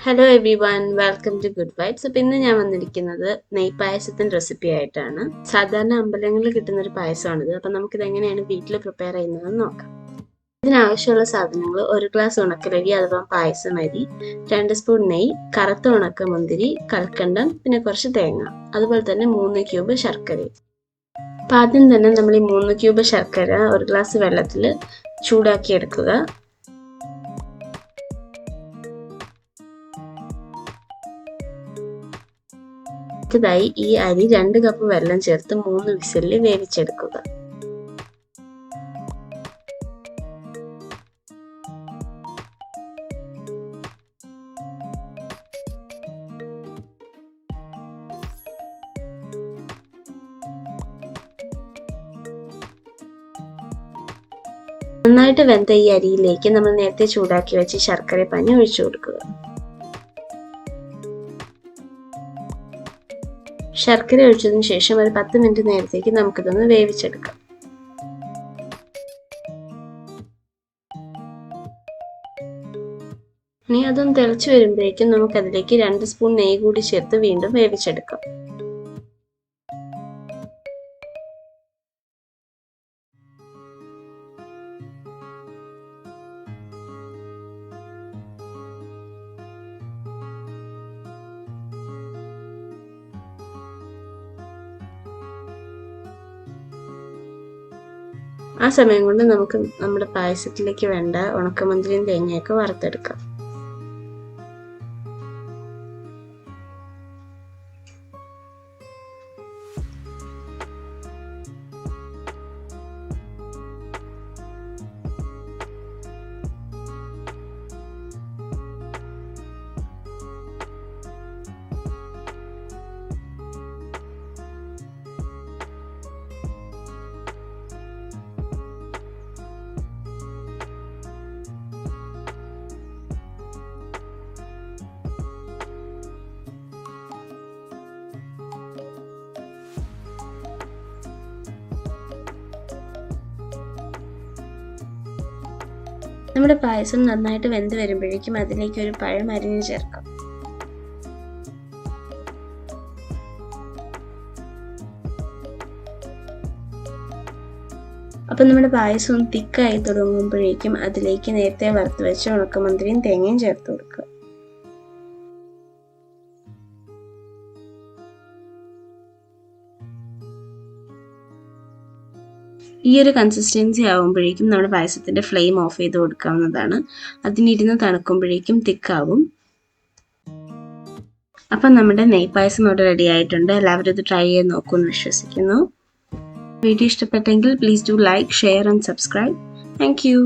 Hello everyone, welcome to good vibes. അപ്പോൾ ഇന്ന് ഞാൻ വന്നിരിക്കുന്നത് നെയ്പായസത്തിൻ്റെ റെസിപ്പി ആയിട്ടാണ്. സാധാരണ അമ്പലങ്ങളിൽ കിട്ടുന്ന ഒരു പായസമാണിത്. അപ്പം നമുക്കിത് എങ്ങനെയാണ് വീട്ടിൽ പ്രിപ്പയർ ചെയ്യുന്നതെന്ന് നോക്കാം. ഇതിനാവശ്യമുള്ള സാധനങ്ങൾ: 1 ഗ്ലാസ് ഉണക്കലരി അഥവാ പായസം അരി, 2 സ്പൂൺ നെയ്യ്, കറുത്ത ഉണക്ക മുന്തിരി, കൽക്കണ്ടം, പിന്നെ കുറച്ച് തേങ്ങ, അതുപോലെ തന്നെ 3 ക്യൂബ് ശർക്കര. അപ്പം ആദ്യം തന്നെ നമ്മൾ ഈ 3 ക്യൂബ് ശർക്കര 1 ഗ്ലാസ് വെള്ളത്തിൽ ചൂടാക്കി എടുക്കുക. അടുത്തതായി ഈ അരി 2 കപ്പ് വെള്ളം ചേർത്ത് 3 വിസിലിൽ വേവിച്ചെടുക്കുക. നന്നായിട്ട് വെന്ത ഈ അരിയിലേക്ക് നമ്മൾ നേരത്തെ ചൂടാക്കി വെച്ച് ശർക്കര പാനി ഒഴിച്ചു കൊടുക്കുക. ശർക്കര ഒഴിച്ചതിന് ശേഷം ഒരു 10 മിനിറ്റ് നേരത്തേക്ക് നമുക്കിതൊന്ന് വേവിച്ചെടുക്കാം. ഇനി അതൊന്ന് തിളച്ചു വരുമ്പോഴേക്കും നമുക്കതിലേക്ക് 2 സ്പൂൺ നെയ്യ് കൂടി ചേർത്ത് വീണ്ടും വേവിച്ചെടുക്കാം. ആ സമയം കൊണ്ട് നമുക്ക് നമ്മുടെ പായസത്തിലേക്ക് വേണ്ട ഉണക്കമുന്തിരിയും തേങ്ങയൊക്കെ വറുത്തെടുക്കാം. നമ്മുടെ പായസം നന്നായിട്ട് വെന്ത് വരുമ്പോഴേക്കും അതിലേക്ക് ഒരു പഴം അരിഞ്ഞ് ചേർക്കാം. അപ്പം നമ്മുടെ പായസം ഒന്ന് തിക്കായി തുടങ്ങുമ്പോഴേക്കും അതിലേക്ക് നേരത്തെ വറുത്ത് വെച്ച ഉണക്കമുന്തിരിയും തേങ്ങയും ചേർത്ത് കൊടുക്കുക. ഈ ഒരു കൺസിസ്റ്റൻസി ആകുമ്പോഴേക്കും നമ്മുടെ പായസത്തിൻ്റെ ഫ്ലെയിം ഓഫ് ചെയ്ത് കൊടുക്കാവുന്നതാണ്. അതിനിരുന്ന് തണുക്കുമ്പോഴേക്കും തിക്കാവും. അപ്പം നമ്മുടെ നെയ്പായസം ഇവിടെ റെഡി ആയിട്ടുണ്ട്. എല്ലാവരും ഇത് ട്രൈ ചെയ്ത് നോക്കുമെന്ന് വിശ്വസിക്കുന്നു. വീഡിയോ ഇഷ്ടപ്പെട്ടെങ്കിൽ please do like, share and subscribe. Thank you.